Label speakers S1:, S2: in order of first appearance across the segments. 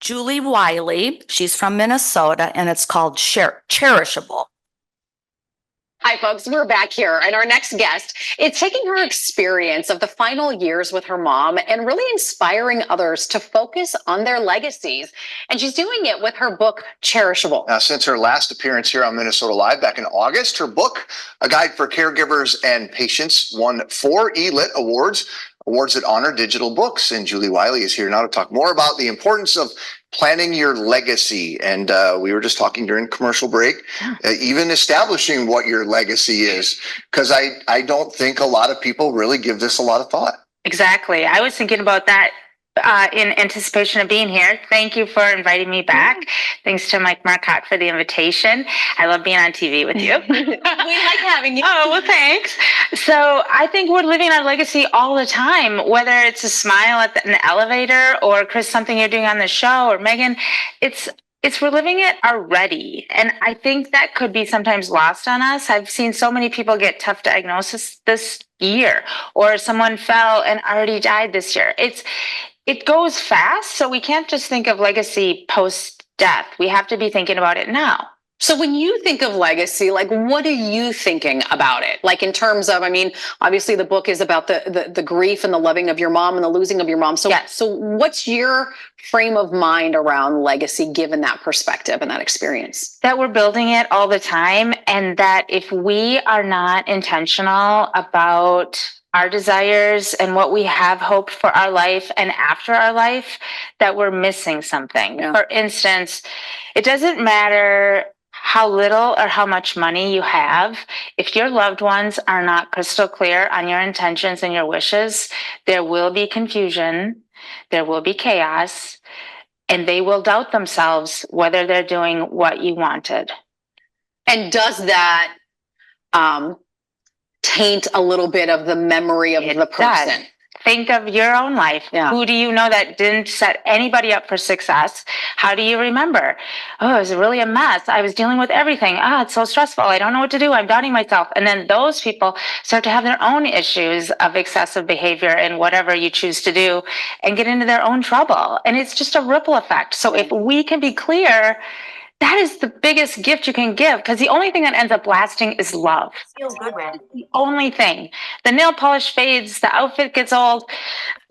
S1: Julie Wiley. She's from Minnesota, and it's called Cherishable.
S2: Hi, folks. We're back here, and our next guest is taking her experience of the final years with her mom and really inspiring others to focus on their legacies. And she's doing it with her book, Cherishable.
S3: Now, since her last appearance here on Minnesota Live back in August, her book, A Guide for Caregivers and Patients, won 4 E-Lit awards that honor digital books. And Julie Wiley is here now to talk more about the importance of planning your legacy. And we were just talking during commercial break, even establishing what your legacy is, because I don't think a lot of people really give this a lot of thought.
S4: Exactly. I was thinking about that in anticipation of being here. Thank you for inviting me back. Thanks to Mike Marcotte for the invitation. I love being on TV with you.
S2: We like having you.
S4: Oh, well, thanks. So I think we're living our legacy all the time, whether it's a smile at an elevator or, Chris, something you're doing on the show, or Megan, it's we're living it already. And I think that could be sometimes lost on us. I've seen so many people get tough diagnosis this year, or someone fell and already died this year. It goes fast, so we can't just think of legacy post-death. We have to be thinking about it now.
S2: So when you think of legacy, like, what are you thinking about it? Like, in terms of, I mean, obviously the book is about the grief and the loving of your mom and the losing of your mom. So,
S4: yes.
S2: So what's your frame of mind around legacy, given that perspective and that experience?
S4: That we're building it all the time, and that if we are not intentional about our desires and what we have hoped for our life and after our life, that we're missing something. Yeah. For instance, it doesn't matter how little or how much money you have. If your loved ones are not crystal clear on your intentions and your wishes, there will be confusion, there will be chaos, and they will doubt themselves whether they're doing what you wanted.
S2: And does that taint a little bit of the memory of the person?
S4: Does. Think of your own life. Yeah. Who do you know that didn't set anybody up for success? How do you remember? Oh, it was really a mess. I was dealing with everything. It's so stressful. I don't know what to do. I'm doubting myself. And then those people start to have their own issues of excessive behavior and whatever you choose to do, and get into their own trouble. And it's just a ripple effect. So if we can be clear, that is the biggest gift you can give, because the only thing that ends up lasting is love.
S1: Feels good, man.
S4: The only thing. The nail polish fades, the outfit gets old,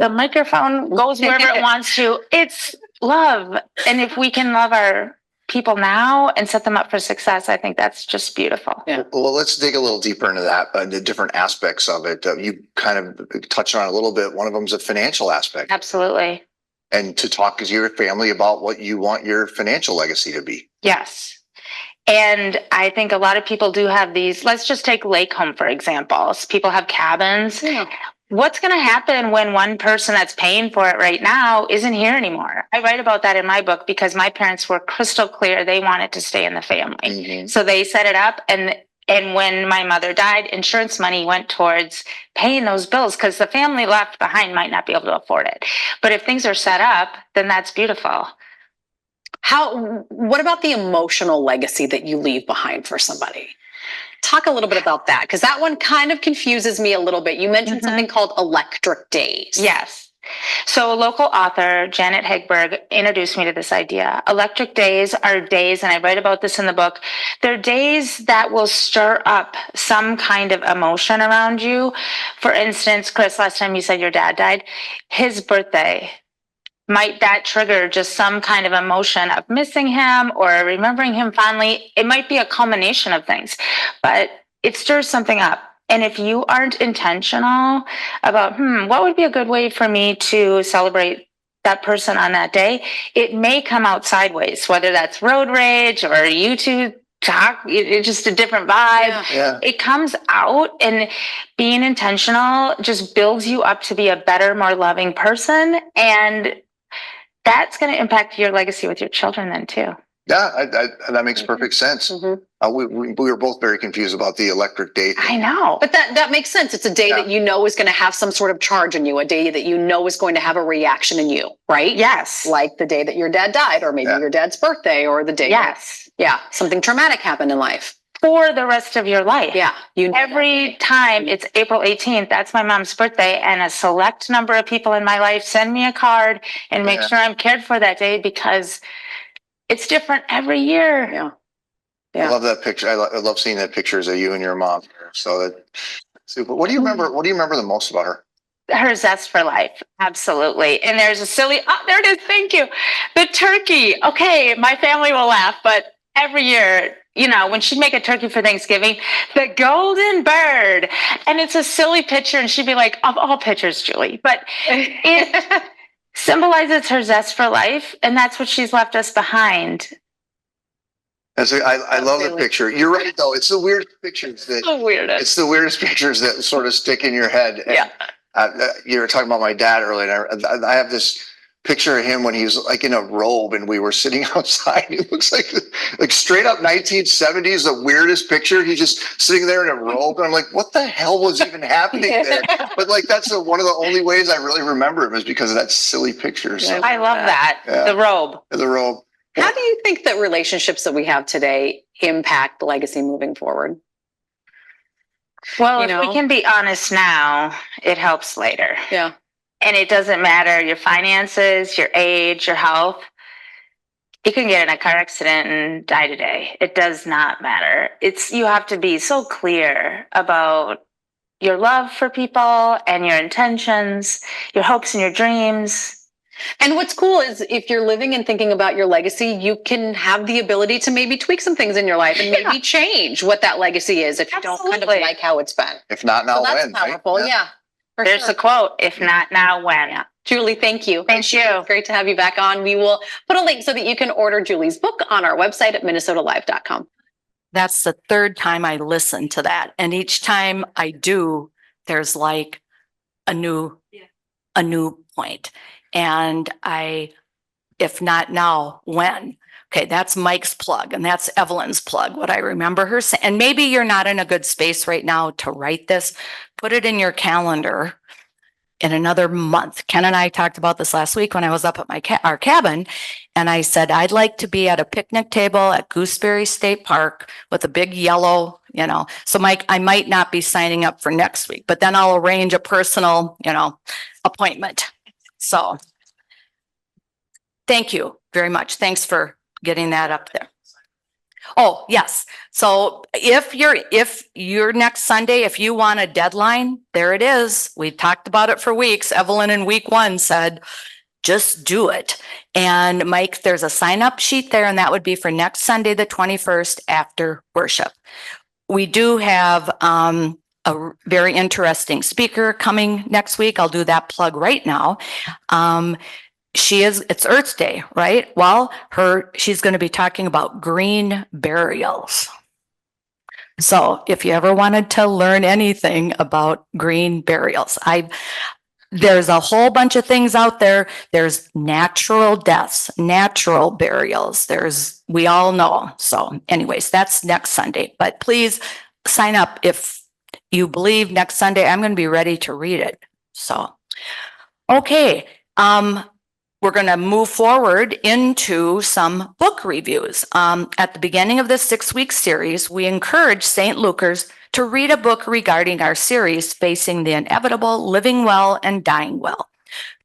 S4: the microphone goes wherever it wants to. It's love. And if we can love our people now and set them up for success, I think that's just beautiful.
S3: Yeah. Well, let's dig a little deeper into that, the different aspects of it. You kind of touched on it a little bit. One of them is a financial aspect.
S4: Absolutely.
S3: And to talk to your family about what you want your financial legacy to be.
S4: Yes. And I think a lot of people do have these. Let's just take Lake Home, for example. People have cabins. Yeah. What's going to happen when one person that's paying for it right now isn't here anymore? I write about that in my book because my parents were crystal clear. They wanted to stay in the family. Mm-hmm. So they set it up, and when my mother died, insurance money went towards paying those bills, because the family left behind might not be able to afford it. But if things are set up, then that's beautiful.
S2: What about the emotional legacy that you leave behind for somebody? Talk a little bit about that, because that one kind of confuses me a little bit. You mentioned something called electric days.
S4: Yes. So a local author, Janet Hagberg, introduced me to this idea. Electric days are days, and I write about this in the book, they're days that will stir up some kind of emotion around you. For instance, Chris, last time you said your dad died, his birthday, might that trigger just some kind of emotion of missing him or remembering him fondly? It might be a culmination of things, but it stirs something up. And if you aren't intentional about, what would be a good way for me to celebrate that person on that day, it may come out sideways, whether that's road rage or YouTube talk, it's just a different vibe. Yeah. It comes out, and being intentional just builds you up to be a better, more loving person. And that's going to impact your legacy with your children then too.
S3: Yeah, that makes perfect sense. Mm-hmm. We were both very confused about the electric date.
S4: I know.
S2: But that makes sense. It's a day that you know is going to have some sort of charge in you, a day that you know is going to have a reaction in you, right?
S4: Yes.
S2: Like the day that your dad died, or maybe your dad's birthday, or the day.
S4: Yes.
S2: Something traumatic happened in life.
S4: for the rest of your life.
S2: Yeah.
S4: Every time it's April 18th, that's my mom's birthday, and a select number of people in my life send me a card and make sure I'm cared for that day, because it's different every year.
S2: Yeah.
S3: I love that picture. I love seeing that pictures of you and your mom. So that super. What do you remember? What do you remember the most about her?
S4: Her zest for life. Absolutely. And there's a silly, oh, there it is. Thank you. The turkey. Okay. My family will laugh, but every year, you know, when she'd make a turkey for Thanksgiving, the golden bird, and it's a silly picture. And she'd be like, of all pictures, Julie, but it symbolizes her zest for life. And that's what she's left us behind.
S3: I love the picture. You're right, though. It's the weirdest pictures that.
S2: So weird.
S3: It's the weirdest pictures that sort of stick in your head. And, you were talking about my dad earlier. And I have this picture of him when he was like in a robe and we were sitting outside. It looks like straight up 1970s, the weirdest picture. He's just sitting there in a robe. And I'm like, what the hell was even happening there? But like, that's one of the only ways I really remember him is because of that silly picture. So,
S4: I love that.
S3: Yeah.
S4: The robe.
S3: The robe.
S2: How do you think that relationships that we have today impact legacy moving forward?
S4: Well, if we can be honest now, it helps later.
S2: Yeah.
S4: And it doesn't matter your finances, your age, your health. You can get in a car accident and die today. It does not matter. You have to be so clear about your love for people and your intentions, your hopes and your dreams.
S2: And what's cool is if you're living and thinking about your legacy, you can have the ability to maybe tweak some things in your life and maybe change what that legacy is if you don't kind of like how it's been.
S3: If not now,
S2: So that's
S3: when?
S2: powerful.
S3: Right?
S2: Yeah.
S4: There's a quote, if not now, when?
S2: Yeah. Julie, thank you.
S4: Thank you.
S2: It's great to have you back on. We will put a link so that you can order Julie's book on our website at minnesotalive.com.
S1: That's the third time I listen to that. And each time I do, there's like a new point. And if not now, when? Okay, that's Mike's plug and that's Evelyn's plug. What I remember her saying, and maybe you're not in a good space right now to write this, put it in your calendar in another month. Ken and I talked about this last week when I was up at our cabin, and I said, I'd like to be at a picnic table at Gooseberry State Park with a big yellow, so Mike, I might not be signing up for next week, but then I'll arrange a personal, appointment. So thank you very much. Thanks for getting that up there. Oh, yes. So if you're next Sunday, if you want a deadline, there it is. We talked about it for weeks. Evelyn in week 1 said, just do it. And Mike, there's a sign up sheet there, and that would be for next Sunday, the 21st after worship. We do have a very interesting speaker coming next week. I'll do that plug right now. It's Earth Day, right? Well, she's going to be talking about green burials. So if you ever wanted to learn anything about green burials, there's a whole bunch of things out there. There's natural deaths, natural burials. We all know. So anyways, that's next Sunday, but please sign up if you believe next Sunday, I'm going to be ready to read it. So, okay. We're going to move forward into some book reviews. At the beginning of this 6-week series, we encourage St. Lukers to read a book regarding our series, Facing the Inevitable, Living Well and Dying Well.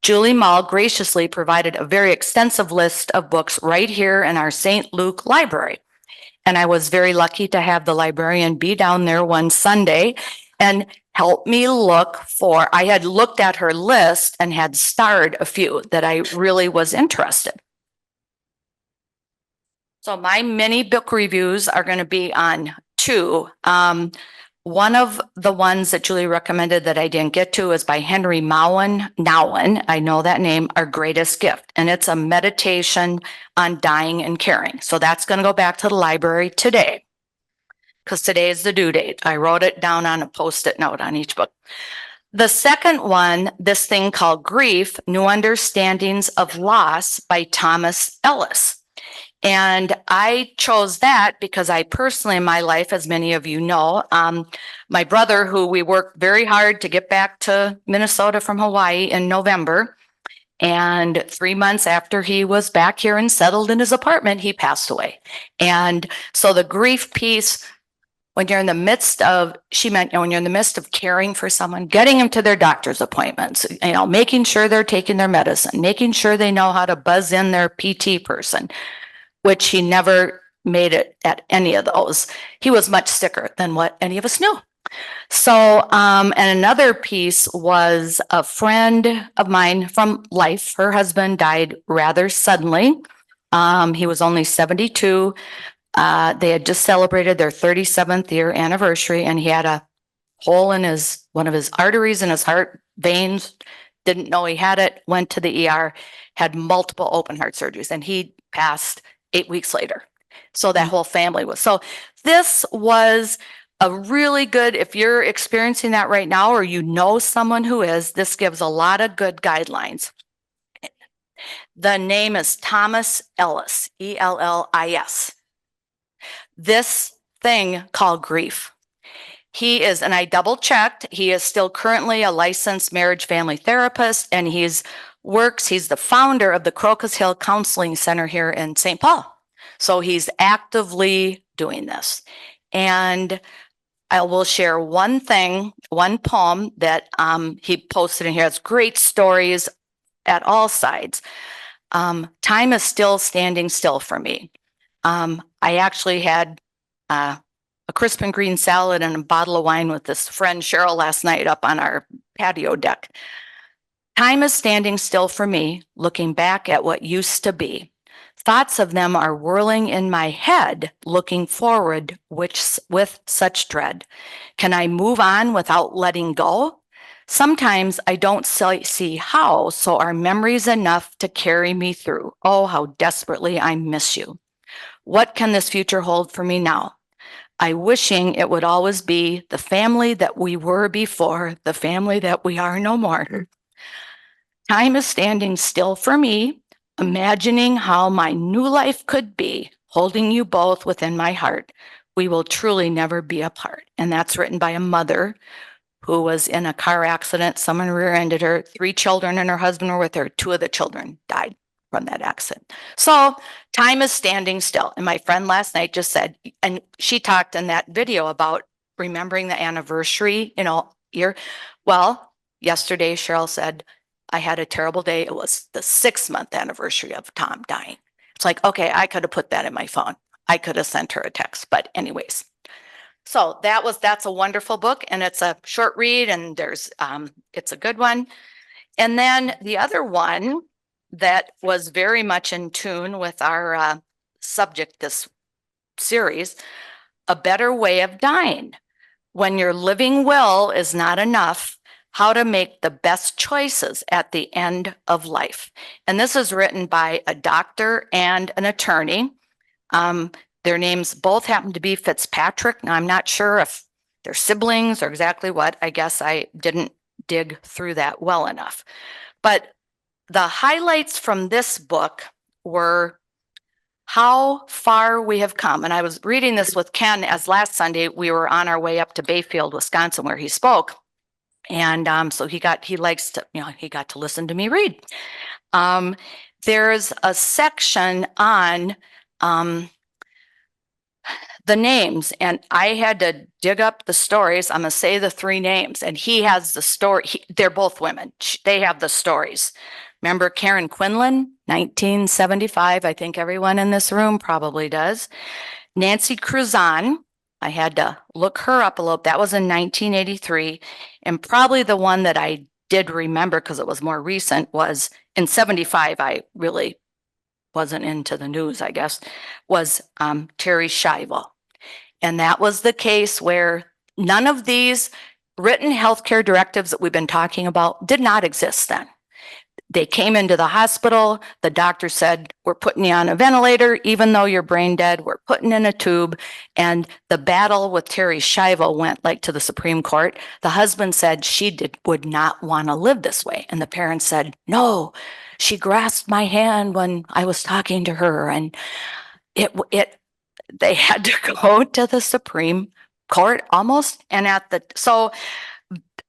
S1: Julie Mull graciously provided a very extensive list of books right here in our St. Luke library. And I was very lucky to have the librarian be down there one Sunday and help me I had looked at her list and had starred a few that I really was interested. So my mini book reviews are going to be on 2. One of the ones that Julie recommended that I didn't get to is by Henry Nouwen. I know that name, Our Greatest Gift. And it's a meditation on dying and caring. So that's going to go back to the library today, because today is the due date. I wrote it down on a Post-it note on each book. The second one, this thing called Grief, New Understandings of Loss by Thomas Ellis. And I chose that because I personally in my life, as many of you know, my brother, who we worked very hard to get back to Minnesota from Hawaii in November, and 3 months after he was back here and settled in his apartment, he passed away. And so the grief piece when you're in the midst of, she meant, when you're in the midst of caring for someone, getting them to their doctor's appointments, making sure they're taking their medicine, making sure they know how to buzz in their PT person, which he never made it at any of those. He was much sicker than what any of us knew. So, and another piece was a friend of mine from life. Her husband died rather suddenly. He was only 72. They had just celebrated their 37th year anniversary, and he had a hole in one of his arteries in his heart veins. Didn't know he had it, went to the ER, had multiple open heart surgeries, and he passed 8 weeks later. So that whole family was. So this was a really good, if you're experiencing that right now, or you know someone who is, this gives a lot of good guidelines. The name is Thomas Ellis, Ellis. This thing called grief. He is, and I double checked, he is still currently a licensed marriage family therapist, and he's the founder of the Crocus Hill Counseling Center here in St. Paul. So he's actively doing this. And I will share one poem that he posted in here. It's great stories at all sides. Time is still standing still for me. I actually had a crisp and green salad and a bottle of wine with this friend Cheryl last night up on our patio deck. Time is standing still for me, looking back at what used to be. Thoughts of them are whirling in my head, looking forward with such dread. Can I move on without letting go? Sometimes I don't see how, so are memories enough to carry me through? Oh, how desperately I miss you. What can this future hold for me now? I wishing it would always be the family that we were before, the family that we are no more. Time is standing still for me, imagining how my new life could be, holding you both within my heart. We will truly never be apart. And that's written by a mother who was in a car accident. Someone rear-ended her. 3 children and her husband were with her. 2 of the children died from that accident. So time is standing still. And my friend last night just said, and she talked in that video about remembering the anniversary, year. Well, yesterday, Cheryl said, I had a terrible day. It was the 6-month anniversary of Tom dying. It's like, okay, I could have put that in my phone. I could have sent her a text, but anyways. So that's a wonderful book, and it's a short read, and it's a good one. And then the other one that was very much in tune with our subject this series, A Better Way of Dying. When your living will is not enough, how to make the best choices at the end of life. And this is written by a doctor and an attorney. Their names both happen to be Fitzpatrick. Now, I'm not sure if they're siblings or exactly what. I guess I didn't dig through that well enough. But the highlights from this book were how far we have come. And I was reading this with Ken as last Sunday we were on our way up to Bayfield, Wisconsin, where he spoke. And so he got to listen to me read. There's a section on the names, and I had to dig up the stories. I'm going to say the 3 names, and he has the story. They're both women. They have the stories. Remember Karen Quinlan, 1975. I think everyone in this room probably does. Nancy Cruzan. I had to look her up a little. That was in 1983. And probably the one that I did remember because it was more recent was in 75. I really wasn't into the news, I guess, was Terry Schiavo. And that was the case where none of these written healthcare directives that we've been talking about did not exist then. They came into the hospital. The doctor said, we're putting you on a ventilator, even though you're brain dead, we're putting in a tube. And the battle with Terry Schiavo went to the Supreme Court. The husband said would not want to live this way. And the parents said, no, she grasped my hand when I was talking to her. And they had to go to the Supreme Court almost. And so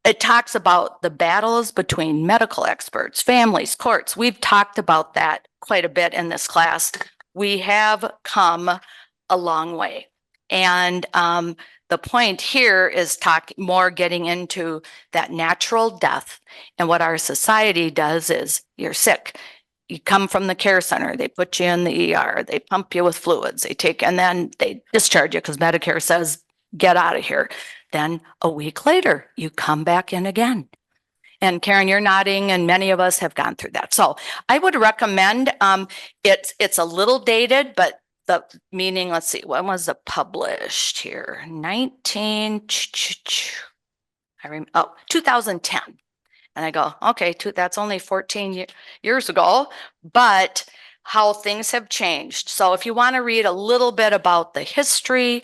S1: it talks about the battles between medical experts, families, courts. We've talked about that quite a bit in this class. We have come a long way. And the point here is getting into that natural death. And what our society does is you're sick. You come from the care center, they put you in the ER, they pump you with fluids, and then they discharge you because Medicare says, get out of here. Then a week later, you come back in again. And Karen, you're nodding, and many of us have gone through that. So I would recommend, it's a little dated, but the meaning, let's see, when was it published here? 2010. And I go, okay, that's only 14 years ago, but how things have changed. So if you want to read a little bit about the history,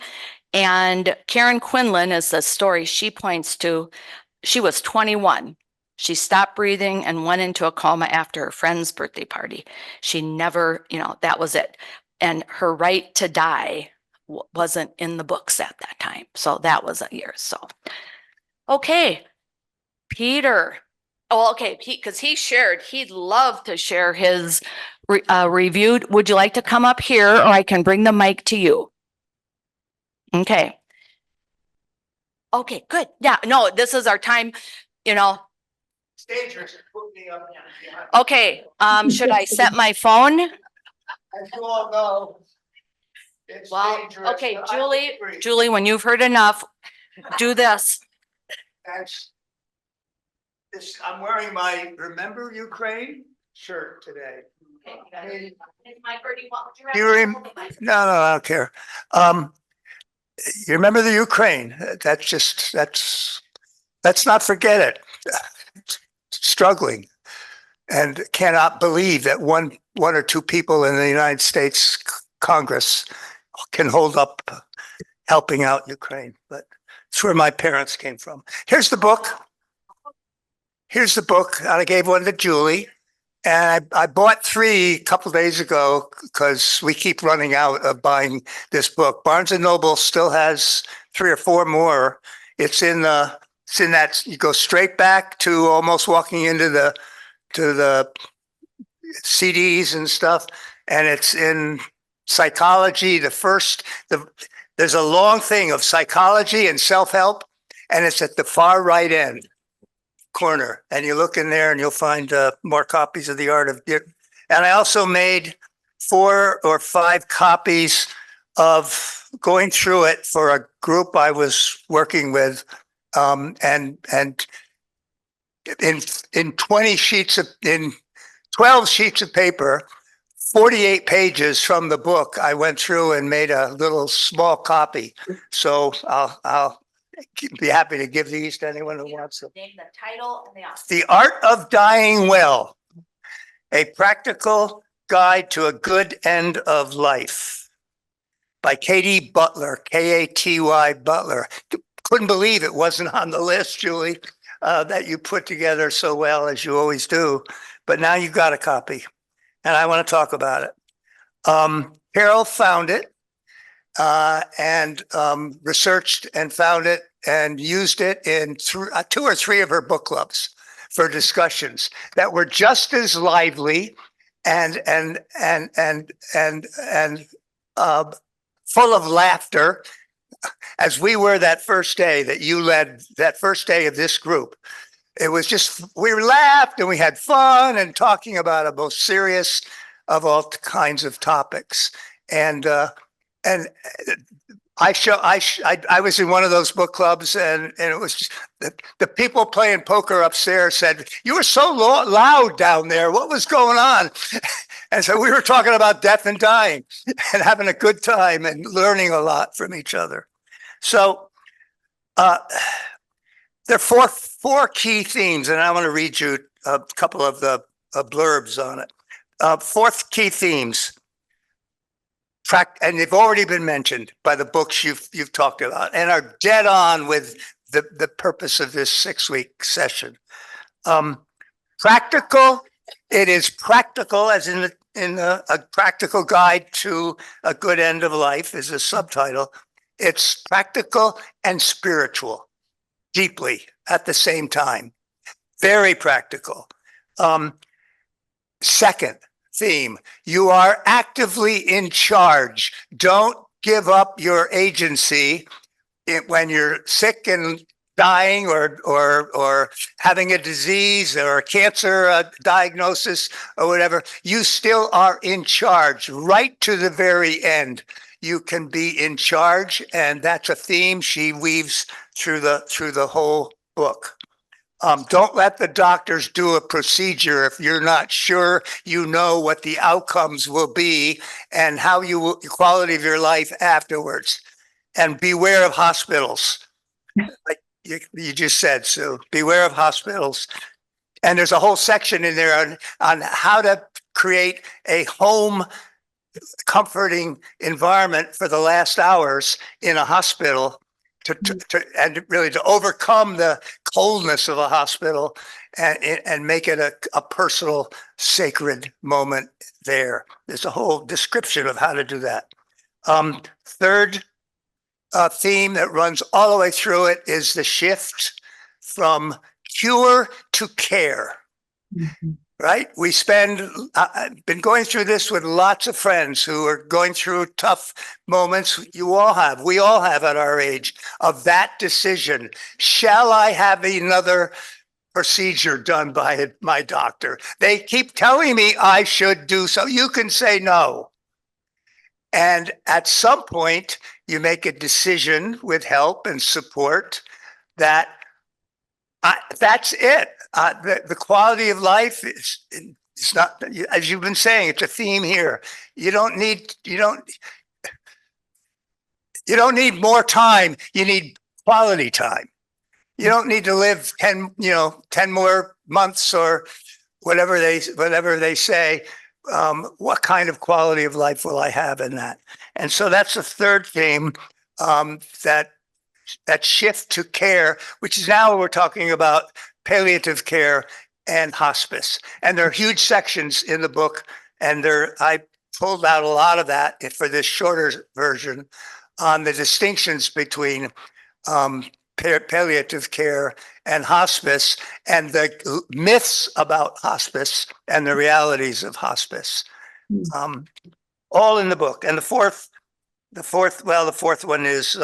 S1: and Karen Quinlan is the story she points to. She was 21. She stopped breathing and went into a coma after her friend's birthday party. She never, that was it. And her right to die wasn't in the books at that time. So that was a year. So, okay, Peter. Oh, okay, because he shared, he'd love to share his review. Would you like to come up here, or I can bring the mic to you? Okay. Okay, good. Yeah, no, this is our time,
S5: It's dangerous. Put me up.
S1: Okay, should I set my phone?
S5: As you all know, it's
S1: Well,
S5: dangerous.
S1: okay,
S5: I agree.
S1: Julie, when you've heard enough, do this.
S5: That's this. I'm wearing my "Remember Ukraine" shirt today. No, I don't care. You remember the Ukraine? Let's not forget it. Struggling, and cannot believe that one or two people in the United States Congress can hold up helping out Ukraine. But it's where my parents came from. Here's the book. I gave one to Julie, and I bought 3 a couple of days ago because we keep running out of buying this book. Barnes and Noble still has 3 or 4 more. It's in that you go straight back to almost walking into the CDs and stuff, and it's in psychology. There's a long thing of psychology and self-help, and it's at the far right end corner, and you look in there and you'll find more copies of The Art of And I also made 4 or 5 copies of going through it for a group I was working with, and in 12 sheets of paper, 48 pages from the book, I went through and made a little small copy. So I'll be happy to give these to anyone who wants them.
S1: Name the title and the author.
S5: The Art of Dying Well, a Practical Guide to a Good End of Life by Katy Butler, Katy Butler. Couldn't believe it wasn't on the list, Julie, that you put together so well, as you always do. But now you've got a copy, and I want to talk about it. Carol found it and researched and found it and used it in 2 or 3 of her book clubs for discussions that were just as lively and full of laughter as we were that first day that you led, that first day of this group. It was just, we laughed and we had fun and talking about a most serious of all kinds of topics. And I was in one of those book clubs, and it was just, the people playing poker upstairs said, "You were so loud down there. What was going on?" And so we were talking about death and dying and having a good time and learning a lot from each other. So there are four key themes, and I want to read you a couple of the blurbs on it. 4 key themes. And they've already been mentioned by the books you've talked about and are dead on with the purpose of this 6-week session. Practical. It is practical, as in a practical guide to a good end of life is a subtitle. It's practical and spiritual, deeply at the same time. Very practical. Second theme, you are actively in charge. Don't give up your agency when you're sick and dying or having a disease or a cancer diagnosis or whatever, you still are in charge right to the very end. You can be in charge, and that's a theme she weaves through the whole book. Don't let the doctors do a procedure if you're not sure you know what the outcomes will be and how you will, the quality of your life afterwards. And beware of hospitals. Like you just said, Sue, beware of hospitals. And there's a whole section in there on how to create a home comforting environment for the last hours in a hospital and really to overcome the coldness of a hospital and make it a personal, sacred moment there. There's a whole description of how to do that. Third theme that runs all the way through it is the shift from cure to care. Right? I've been going through this with lots of friends who are going through tough moments. We all have at our age, of that decision. Shall I have another procedure done by my doctor? They keep telling me I should do so. You can say no. And at some point, you make a decision with help and support that that's it. The quality of life it's not, as you've been saying, it's a theme here. You don't need more time. You need quality time. You don't need to live 10 more months or whatever they say. What kind of quality of life will I have in that? And so that's the third theme, that shift to care, which is now we're talking about palliative care and hospice. And there are huge sections in the book, and I pulled out a lot of that for this shorter version on the distinctions between palliative care and hospice, and the myths about hospice and the realities of hospice. All in the book. And the fourth one is,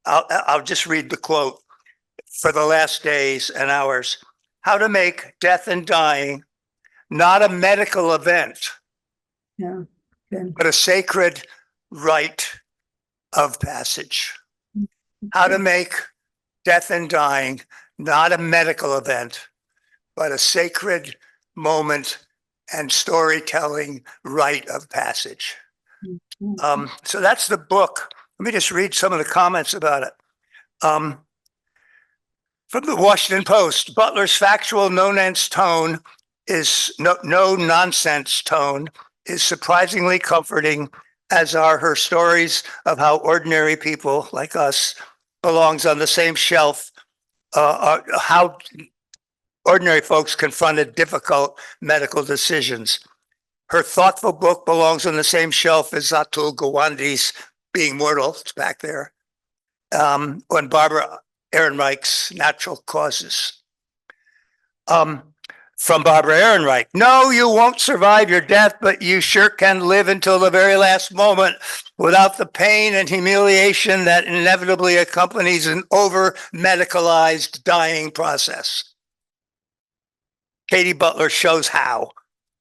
S5: I'll just read the quote for the last days and hours. How to make death and dying not a medical event, but a sacred rite of passage. How to make death and dying not a medical event, but a sacred moment and storytelling rite of passage. So that's the book. Let me just read some of the comments about it. From the Washington Post, Butler's factual no-nonsense tone is surprisingly comforting, as are her stories of how ordinary people like us belongs on the same shelf, how ordinary folks confronted difficult medical decisions. Her thoughtful book belongs on the same shelf as Atul Gawande's Being Mortal, it's back there, on Barbara Ehrenreich's Natural Causes. From Barbara Ehrenreich, no, you won't survive your death, but you sure can live until the very last moment without the pain and humiliation that inevitably accompanies an over-medicalized dying process. Katie Butler shows how,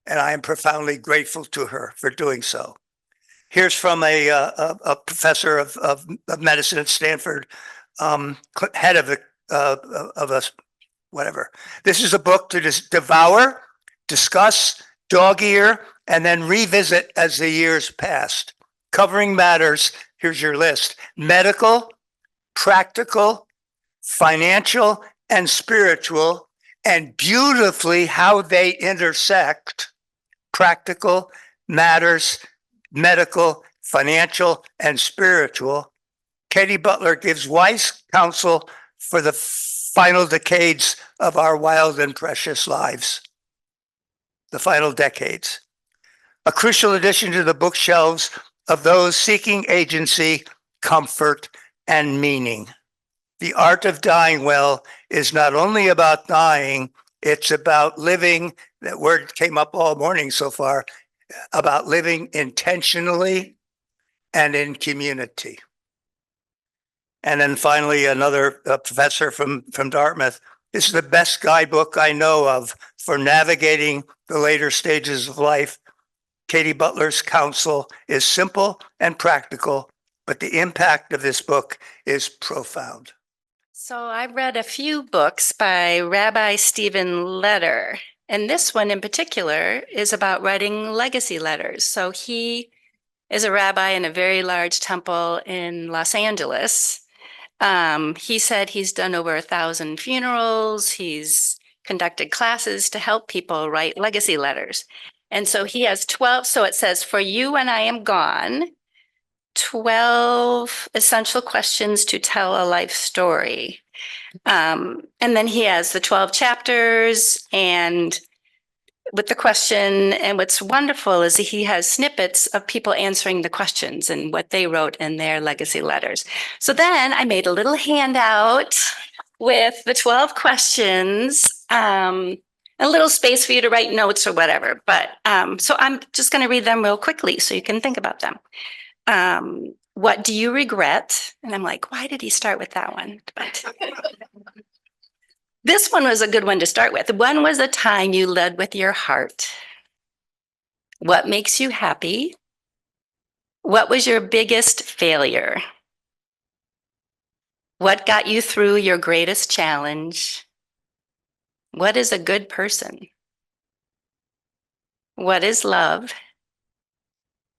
S5: and I am profoundly grateful to her for doing so. Here's from a professor of medicine at Stanford, head of a whatever. This is a book to just devour, discuss, dog ear, and then revisit as the years passed. Covering matters, here's your list: medical, practical, financial, and spiritual, and beautifully how they intersect. Practical matters, medical, financial, and spiritual. Katie Butler gives wise counsel for the final decades of our wild and precious lives. The final decades. A crucial addition to the bookshelves of those seeking agency, comfort, and meaning. The art of dying well is not only about dying, it's about living, that word came up all morning so far, about living intentionally and in community. And then finally, another professor from Dartmouth. This is the best guidebook I know of for navigating the later stages of life. Katie Butler's counsel is simple and practical, but the impact of this book is profound.
S6: So I've read a few books by Rabbi Stephen Letter, and this one in particular is about writing legacy letters. So he is a rabbi in a very large temple in Los Angeles. He said he's done over 1,000 funerals. He's conducted classes to help people write legacy letters. And so he has 12. So it says, "For you when I am gone, 12 essential questions to tell a life story." And then he has the 12 chapters and with the question. And what's wonderful is that he has snippets of people answering the questions and what they wrote in their legacy letters. So then I made a little handout with the 12 questions, a little space for you to write notes or whatever. But so I'm just going to read them real quickly so you can think about them. What do you regret? And I'm like, why did he start with that one? But this one was a good one to start with. When was a time you led with your heart? What makes you happy? What was your biggest failure? What got you through your greatest challenge? What is a good person? What is love?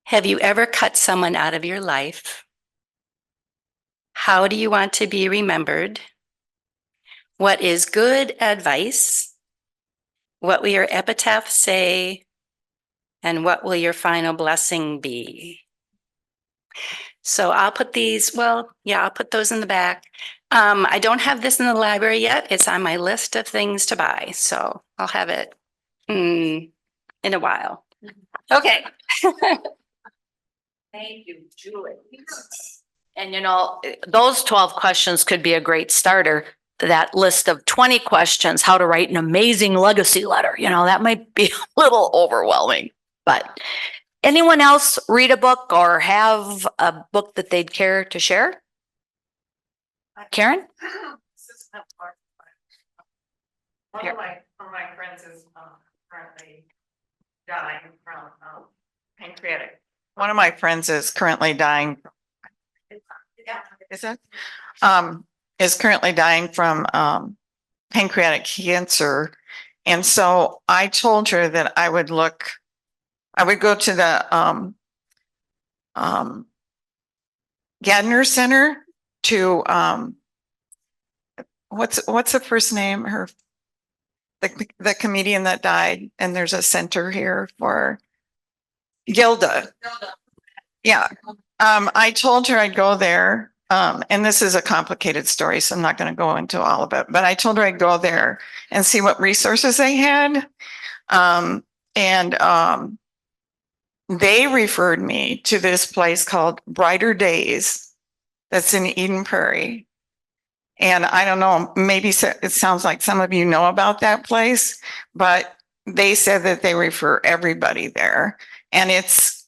S6: Have you ever cut someone out of your life? How do you want to be remembered? What is good advice? What will your epitaph say? And what will your final blessing be? So I'll put these, I'll put those in the back. I don't have this in the library yet. It's on my list of things to buy. So I'll have it in a while. Okay.
S1: Thank you, Julie. And those 12 questions could be a great starter. That list of 20 questions, how to write an amazing legacy letter, that might be a little overwhelming. But anyone else read a book or have a book that they'd care to share? Karen?
S7: One of my friends is currently dying from pancreatic. One of my friends is currently dying. Is currently dying from pancreatic cancer, and so I told her that I would go to the Gadner Center to what's the first name? The comedian that died, and there's a center here for Gilda. Yeah. I told her I'd go there. And this is a complicated story, so I'm not going to go into all of it, but I told her I'd go there and see what resources they had. They referred me to this place called Brighter Days that's in Eden Prairie. And I don't know, maybe it sounds like some of you know about that place, but they said that they refer everybody there. And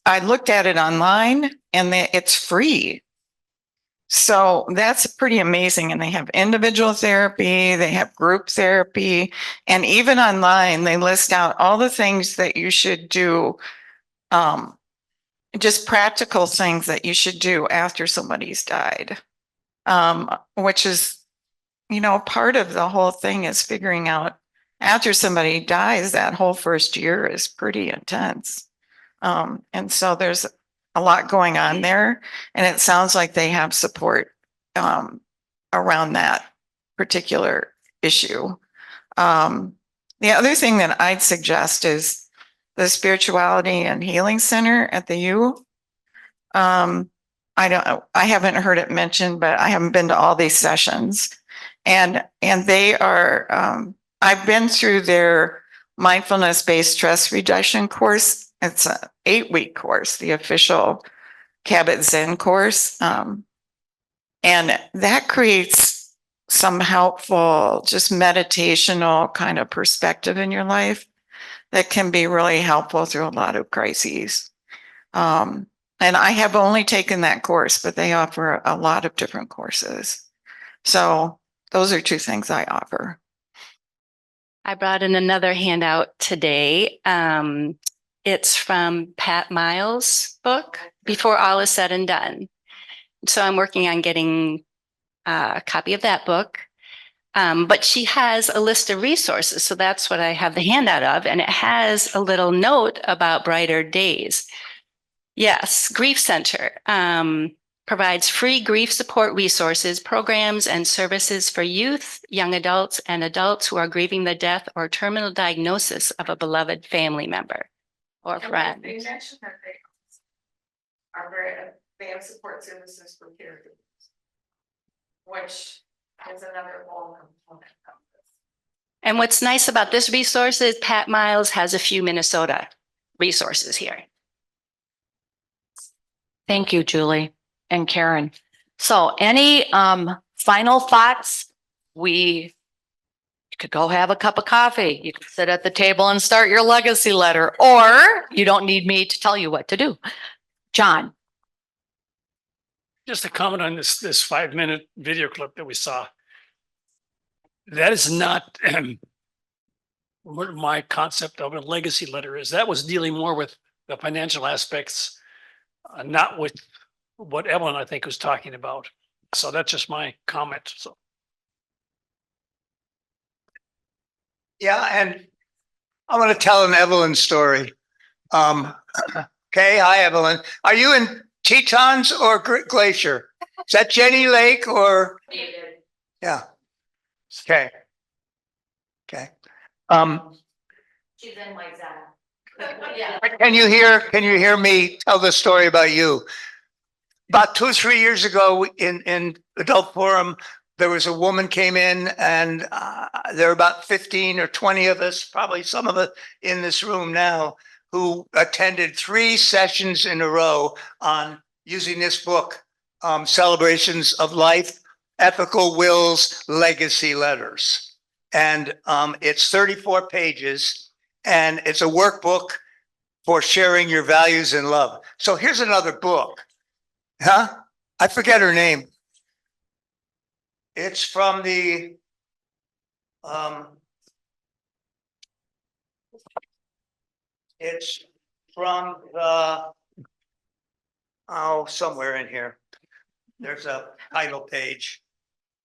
S7: I looked at it online and it's free. So that's pretty amazing. And they have individual therapy, they have group therapy, and even online, they list out all the things that you should do, just practical things that you should do after somebody's died, which is, part of the whole thing is figuring out after somebody dies, that whole first year is pretty intense. And so there's a lot going on there, and it sounds like they have support around that particular issue. The other thing that I'd suggest is the Spirituality and Healing Center at the U. I haven't heard it mentioned, but I haven't been to all these sessions, and they are. I've been through their mindfulness-based stress reduction course. It's an 8-week course, the official Cabot Zen course. And that creates some helpful, just meditational kind of perspective in your life that can be really helpful through a lot of crises. And I have only taken that course, but they offer a lot of different courses. So those are two things I offer.
S6: I brought in another handout today. It's from Pat Miles' book, Before All Is Said and Done. So I'm working on getting a copy of that book. But she has a list of resources. So that's what I have the handout of. And it has a little note about Brighter Days. Yes, Grief Center provides free grief support resources, programs, and services for youth, young adults, and adults who are grieving the death or terminal diagnosis of a beloved family member or friend.
S7: They mentioned that they have support services for caregivers, which is another whole component of this.
S6: And what's nice about this resource is Pat Miles has a few Minnesota resources here.
S1: Thank you, Julie and Karen. So any final thoughts? You could go have a cup of coffee. You could sit at the table and start your legacy letter, or you don't need me to tell you what to do. John.
S8: Just a comment on this 5-minute video clip that we saw. That is not what my concept of a legacy letter is. That was dealing more with the financial aspects, not with what Evelyn, I think, was talking about. So that's just my comment. So.
S5: Yeah, and I want to tell an Evelyn story. Okay, hi Evelyn. Are you in Tetons or Glacier? Is that Jenny Lake or? Yeah. Okay. Okay.
S1: She's in White Zone.
S5: Can you hear me tell the story about you? About 2 or 3 years ago in Adult Forum, there was a woman came in, and there were about 15 or 20 of us, probably some of us in this room now, who attended 3 sessions in a row on using this book, Celebrations of Life, Ethical Wills, Legacy Letters. And it's 34 pages, and it's a workbook for sharing your values and love. So here's another book. Huh? I forget her name. It's from the it's from the somewhere in here. There's a title page.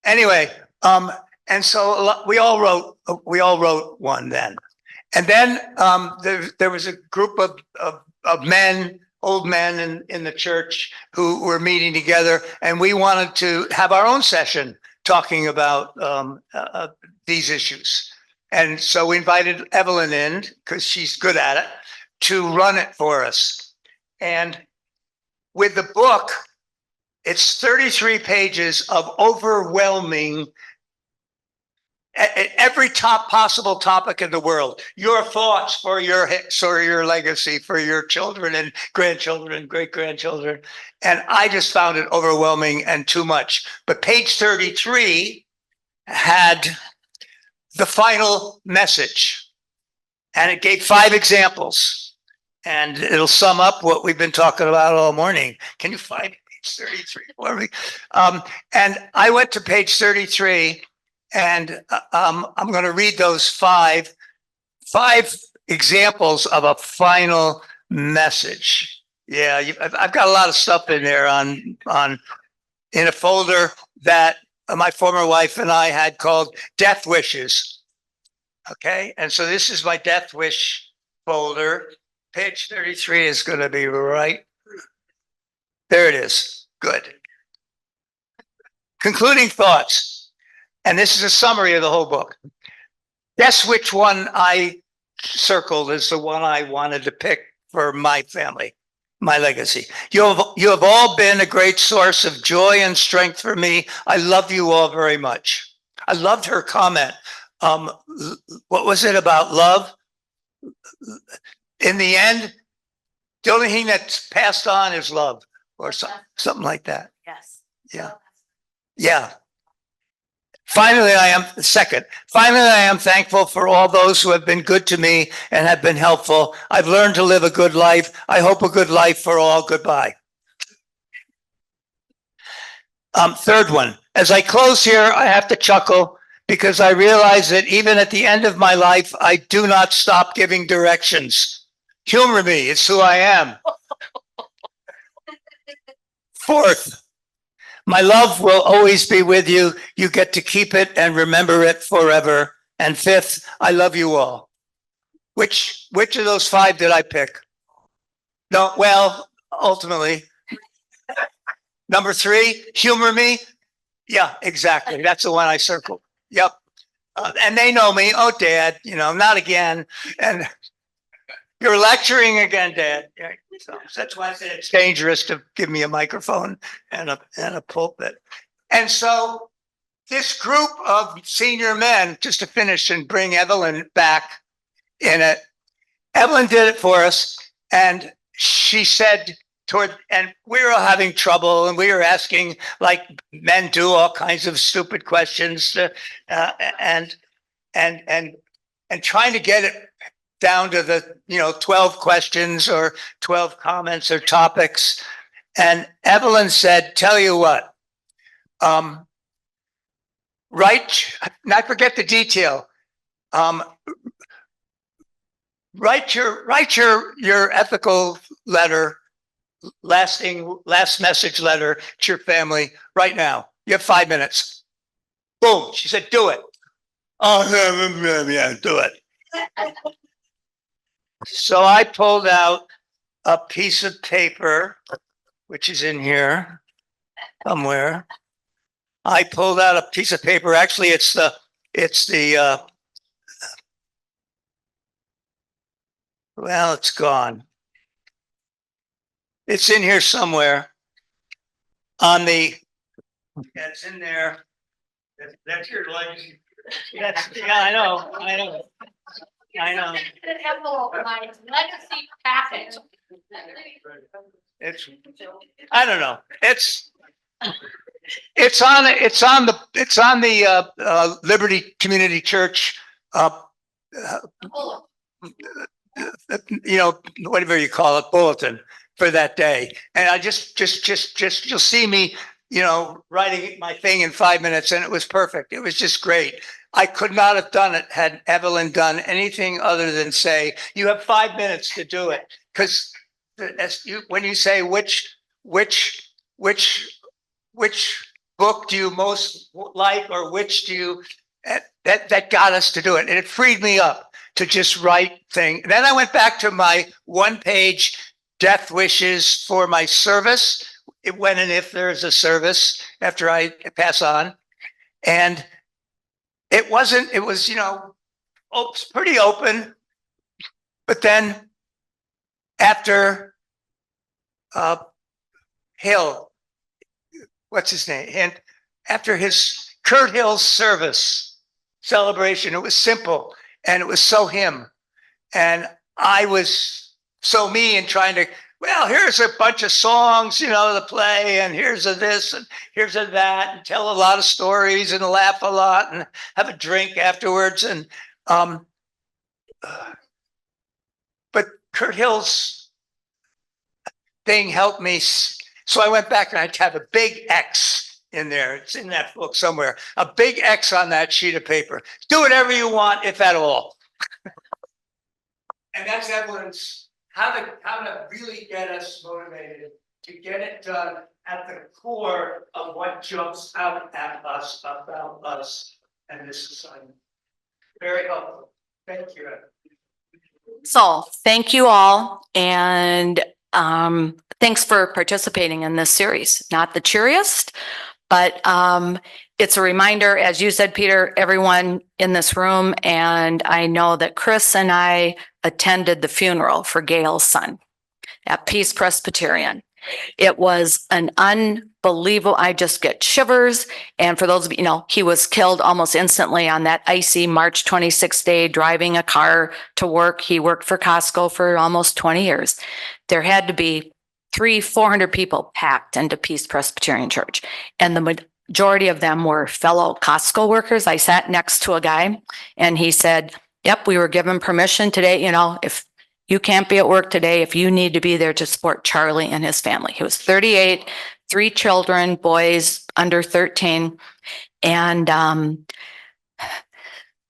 S5: Anyway, and so we all wrote one then. And then there was a group of men, old men in the church who were meeting together, and we wanted to have our own session talking about these issues. And so we invited Evelyn in, because she's good at it, to run it for us. And with the book, it's 33 pages of overwhelming every possible topic in the world. Your thoughts for your legacy, for your children and grandchildren and great-grandchildren. And I just found it overwhelming and too much. But page 33 had the final message, and it gave 5 examples, and it'll sum up what we've been talking about all morning. Can you find page 33 for me? And I went to page 33, and I'm going to read those five examples of a final message. Yeah, I've got a lot of stuff in there in a folder that my former wife and I had called Death Wishes. Okay, and so this is my death wish folder. Page 33 is going to be right. There it is. Good. Concluding thoughts. And this is a summary of the whole book. Guess which one I circled as the one I wanted to pick for my family, my legacy. You have all been a great source of joy and strength for me. I love you all very much. I loved her comment. What was it about love? In the end, the only thing that's passed on is love, or something like that.
S1: Yes.
S5: Yeah. Yeah. Finally, I am thankful for all those who have been good to me and have been helpful. I've learned to live a good life. I hope a good life for all. Goodbye. Third one, as I close here, I have to chuckle because I realize that even at the end of my life, I do not stop giving directions. Humor me, it's who I am. Fourth, my love will always be with you. You get to keep it and remember it forever. And fifth, I love you all. Which of those five did I pick? No, well, ultimately, number three, humor me. Yeah, exactly. That's the one I circled. Yep. And they know me. Oh, Dad, not again. And you're lecturing again, Dad. Yeah, so that's why I said it's dangerous to give me a microphone and a pulpit. And so this group of senior men, just to finish and bring Evelyn back in it, Evelyn did it for us. And she said and we were having trouble and we were asking, like men do, all kinds of stupid questions and trying to get it down to the 12 questions or 12 comments or topics. And Evelyn said, tell you what, not forget the detail. Write your ethical letter, last message letter to your family right now. You have 5 minutes. Boom. She said, do it. Oh, yeah, do it. So I pulled out a piece of paper, which is in here somewhere. I pulled out a piece of paper. Actually, it's the well, it's gone. It's in here somewhere. It's in there. That's your legacy. Yeah, I know.
S1: Legacy package.
S5: I don't know. It's on the Liberty Community Church. Whatever you call it, bulletin for that day. And I just you'll see me, writing my thing in 5 minutes, and it was perfect. It was just great. I could not have done it had Evelyn done anything other than say, you have 5 minutes to do it. Because when you say which book do you most like, or which do you, that got us to do it. And it freed me up to just write thing. Then I went back to my 1-page death wishes for my service, when and if there's a service after I pass on. And it was, pretty open. But then after Hill, what's his name? And after his Kurt Hill's service celebration, it was simple and it was so him. And I was so me and trying to, well, here's a bunch of songs, the play, and here's a this and here's a that, and tell a lot of stories and laugh a lot and have a drink afterwards. And but Kurt Hill's thing helped me. So I went back and I have a big X in there. It's in that book somewhere. A big X on that sheet of paper. Do whatever you want, if at all. And that's evidence how to really get us motivated to get it done at the core of what jumps out at us about us and this assignment. Very helpful. Thank you.
S1: So thank you all. And thanks for participating in this series. Not the cheeriest, but it's a reminder, as you said, Peter, everyone in this room, and I know that Chris and I attended the funeral for Gail's son at Peace Presbyterian. It was an unbelievable, I just get shivers. And for those of you, he was killed almost instantly on that icy March 26th day, driving a car to work. He worked for Costco for almost 20 years. There had to be 400 people packed into Peace Presbyterian Church. And the majority of them were fellow Costco workers. I sat next to a guy and he said, yep, we were given permission today. If you can't be at work today, if you need to be there to support Charlie and his family. He was 38, 3 children, boys under 13. And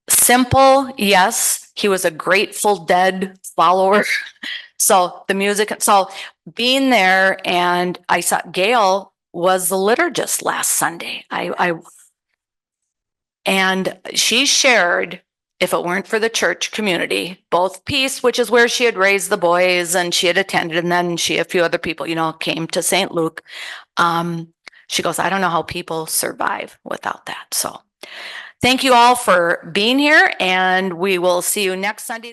S1: simple, yes, he was a Grateful Dead follower. So the music, so being there, and I saw Gail was the liturgist last Sunday. And she shared, if it weren't for the church community, both Peace, which is where she had raised the boys and she had attended, and then a few other people, came to St. Luke. She goes, I don't know how people survive without that. So thank you all for being here, and we will see you next Sunday.